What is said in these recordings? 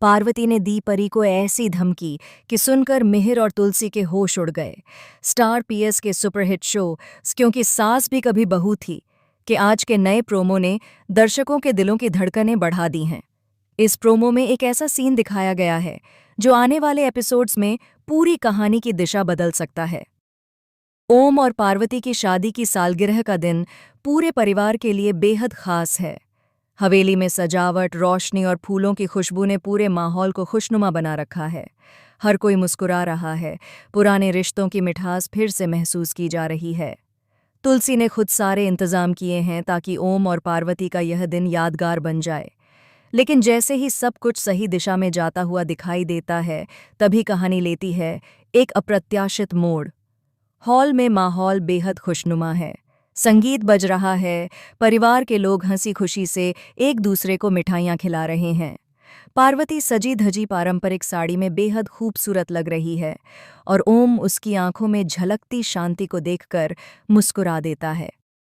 पार्वती ने दी परी को ऐसी धमकी कि सुनकर मिहिर और तुलसी के होश उड़ गए। स्टार पीएस के सुपरहिट शो क्योंकि सास भी कभी बहू थी कि आज के नए प्रोमो ने दर्शकों के दिलों की धड़कनें बढ़ा दी हैं। इस प्रोमो में एक ऐसा सीन दिखाया गया है जो आने वाले एपिसोड्स में पूरी कहानी की दिशा बदल सकता है। ओम और पार्वती की शादी की सालगिरह का दिन पूरे परिवार के लिए बेहद खास है। हवेली में सजावट, रोशनी और फूलों की खुशबू ने पूरे माहौल को खुशनुमा बना रखा है। हर कोई मुस्कुरा रहा है, पुराने रिश्तों की मिठास फिर से महसूस की जा रही है। तुलसी ने खुद सारे इंतजाम किए हैं ताकि ओम और पार्वती का यह दिन यादगार बन जाए। लेकिन जैसे ही सब कुछ सही दिशा में जाता हुआ दिखाई देता है, तभी कहानी लेती है एक अप्रत्याशित मोड़। हॉल में माहौल बेहद खुशनुमा है। संगीत बज रहा है, परिवार के लोग हंसी खुशी से एक दूसरे को मिठाइयाँ खिला रहे हैं। पार्वती सजी धजी पारंपरिक साड़ी में बेहद खूबसूरत लग रही है और ओम उसकी आंखों में झलकती शांति को देखकर मुस्कुरा देता है।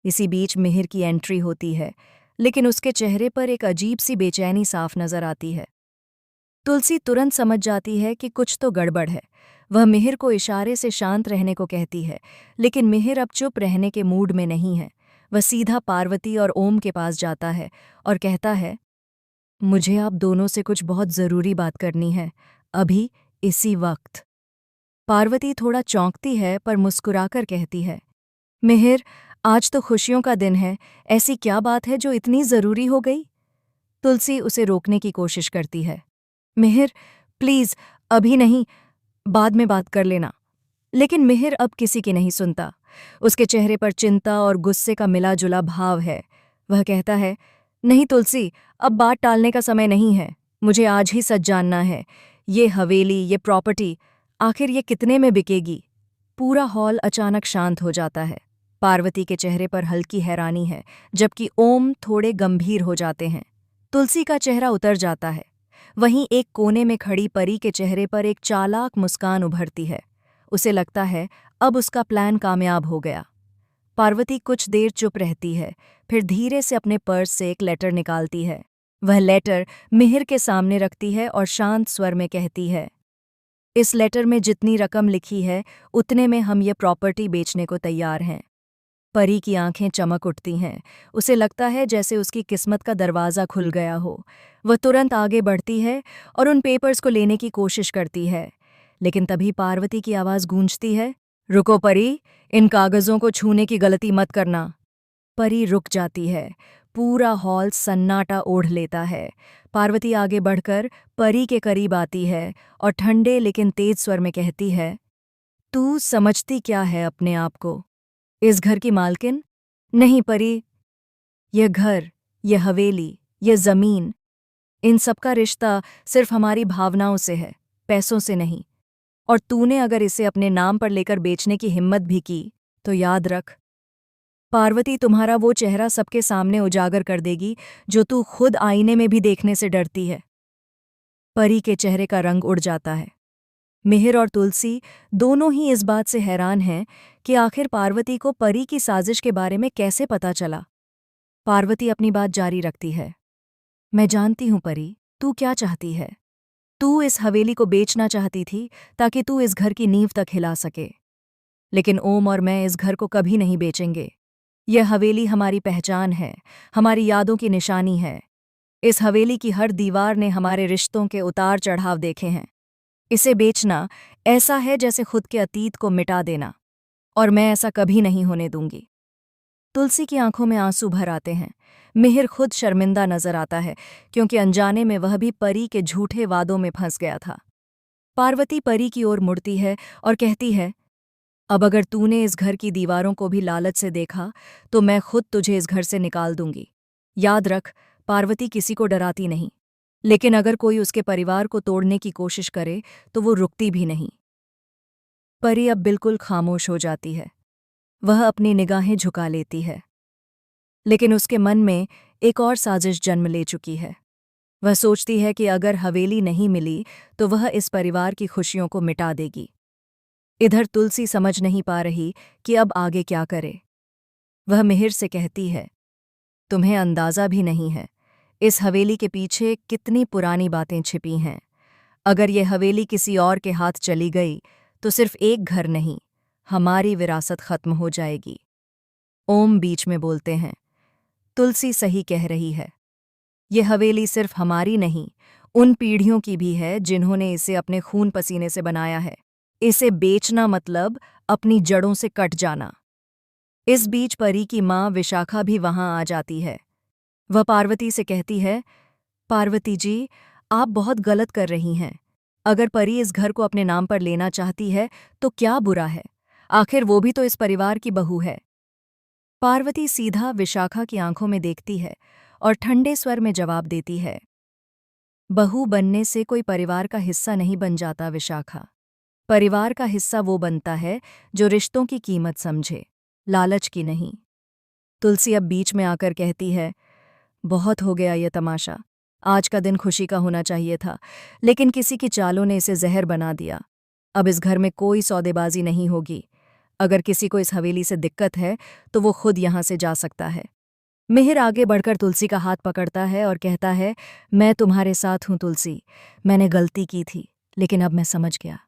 इसी बीच मिहिर की एंट्री होती है, लेकिन उसके चेहरे पर एक अजीब सी बेचैनी साफ नजर आती है। तुलसी तुरंत समझ जाती है कि कुछ तो गड़बड़ है। वह मिहिर को इशारे से शांत रहने को कहती है, लेकिन मिहिर अब चुप रहने के मूड में नहीं है। वह सीधा पार्वती और ओम के पास जाता है और कहता है, मुझे आप दोनों से कुछ बहुत ज़रूरी बात करनी है, अभी इसी वक्त। पार्वती थोड़ा चौंकती है पर मुस्कुराकर कहती है, मिहिर, आज तो खुशियों का दिन है, ऐसी क्या बात है जो इतनी ज़रूरी हो गई? तुलसी उसे रोकने की कोशिश करती है। मिहिर, प्लीज़, अभी नहीं, बाद में बात कर लेना। लेकिन मिहिर अब किसी की नहीं सुनता। उसके चेहरे पर चिंता और गुस्से का मिला जुला भाव है। वह कहता है, नहीं तुलसी, अब बात टालने का समय नहीं है। मुझे आज ही सच जानना है। ये हवेली, ये प्रॉपर्टी, आखिर ये कितने में बिकेगी? पूरा हॉल अचानक शांत हो जाता है। पार्वती के चेहरे पर हल्की हैरानी है, जबकि ओम थोड़े गंभीर हो जाते हैं। तुलसी का चेहरा उतर जाता है। वहीं एक कोने में खड़ी परी के चेहरे पर एक चालाक मुस्कान उभरती है। उसे लगता है अब उसका प्लान कामयाब हो गया। पार्वती कुछ देर चुप रहती है, फिर धीरे से अपने पर्स से एक लेटर निकालती है। वह लेटर मिहिर के सामने रखती है और शांत स्वर में कहती है, इस लेटर में जितनी रकम लिखी है उतने में हम ये प्रॉपर्टी बेचने को तैयार हैं। परी की आंखें चमक उठती हैं। उसे लगता है जैसे उसकी किस्मत का दरवाज़ा खुल गया हो। वह तुरंत आगे बढ़ती है और उन पेपर्स को लेने की कोशिश करती है, लेकिन तभी पार्वती की आवाज़ गूंजती है, रुको परी, इन कागज़ों को छूने की गलती मत करना। परी रुक जाती है। पूरा हॉल सन्नाटा ओढ़ लेता है। पार्वती आगे बढ़कर परी के करीब आती है और ठंडे लेकिन तेज स्वर में कहती है, तू समझती क्या है अपने आप को? इस घर की मालकिन? नहीं परी, यह घर, यह हवेली, यह जमीन, इन सब का रिश्ता सिर्फ हमारी भावनाओं से है, पैसों से नहीं। और तूने अगर इसे अपने नाम पर लेकर बेचने की हिम्मत भी की तो याद रख, पार्वती तुम्हारा वो चेहरा सबके सामने उजागर कर देगी जो तू खुद आईने में भी देखने से डरती है। परी के चेहरे का रंग उड़ जाता है। मिहिर और तुलसी दोनों ही इस बात से हैरान हैं कि आखिर पार्वती को परी की साजिश के बारे में कैसे पता चला। पार्वती अपनी बात जारी रखती है, मैं जानती हूं परी, तू क्या चाहती है। तू इस हवेली को बेचना चाहती थी ताकि तू इस घर की नींव तक हिला सके। लेकिन ओम और मैं इस घर को कभी नहीं बेचेंगे। यह हवेली हमारी पहचान है, हमारी यादों की निशानी है। इस हवेली की हर दीवार ने हमारे रिश्तों के उतार चढ़ाव देखे हैं। इसे बेचना ऐसा है जैसे खुद के अतीत को मिटा देना, और मैं ऐसा कभी नहीं होने दूंगी। तुलसी की आंखों में आंसू भर आते हैं। मिहिर खुद शर्मिंदा नजर आता है, क्योंकि अनजाने में वह भी परी के झूठे वादों में फंस गया था। पार्वती परी की ओर मुड़ती है और कहती है, अब अगर तूने इस घर की दीवारों को भी लालच से देखा तो मैं खुद तुझे इस घर से निकाल दूंगी। याद रख, पार्वती किसी को डराती नहीं, लेकिन अगर कोई उसके परिवार को तोड़ने की कोशिश करे तो वो रुकती भी नहीं। परी अब बिल्कुल खामोश हो जाती है। वह अपनी निगाहें झुका लेती है, लेकिन उसके मन में एक और साजिश जन्म ले चुकी है। वह सोचती है कि अगर हवेली नहीं मिली तो वह इस परिवार की खुशियों को मिटा देगी। इधर तुलसी समझ नहीं पा रही कि अब आगे क्या करे। वह मिहिर से कहती है, तुम्हें अंदाज़ा भी नहीं है, इस हवेली के पीछे कितनी पुरानी बातें छिपी हैं। अगर ये हवेली किसी और के हाथ चली गई तो सिर्फ एक घर नहीं, हमारी विरासत खत्म हो जाएगी। ओम बीच में बोलते हैं, तुलसी सही कह रही है। ये हवेली सिर्फ हमारी नहीं, उन पीढ़ियों की भी है जिन्होंने इसे अपने खून पसीने से बनाया है। इसे बेचना मतलब अपनी जड़ों से कट जाना। इस बीच परी की माँ विशाखा भी वहां आ जाती है। वह पार्वती से कहती है, पार्वती जी, आप बहुत गलत कर रही हैं। अगर परी इस घर को अपने नाम पर लेना चाहती है तो क्या बुरा है? आखिर वो भी तो इस परिवार की बहू है। पार्वती सीधा विशाखा की आंखों में देखती है और ठंडे स्वर में जवाब देती है, बहू बनने से कोई परिवार का हिस्सा नहीं बन जाता विशाखा। परिवार का हिस्सा वो बनता है जो रिश्तों की कीमत समझे, लालच की नहीं। तुलसी अब बीच में आकर कहती है, बहुत हो गया ये तमाशा। आज का दिन खुशी का होना चाहिए था, लेकिन किसी की चालों ने इसे जहर बना दिया। अब इस घर में कोई सौदेबाजी नहीं होगी। अगर किसी को इस हवेली से दिक्कत है तो वो खुद यहाँ से जा सकता है। मिहिर आगे बढ़कर तुलसी का हाथ पकड़ता है और कहता है, मैं तुम्हारे साथ हूँ तुलसी। मैंने गलती की थी, लेकिन अब मैं समझ गया।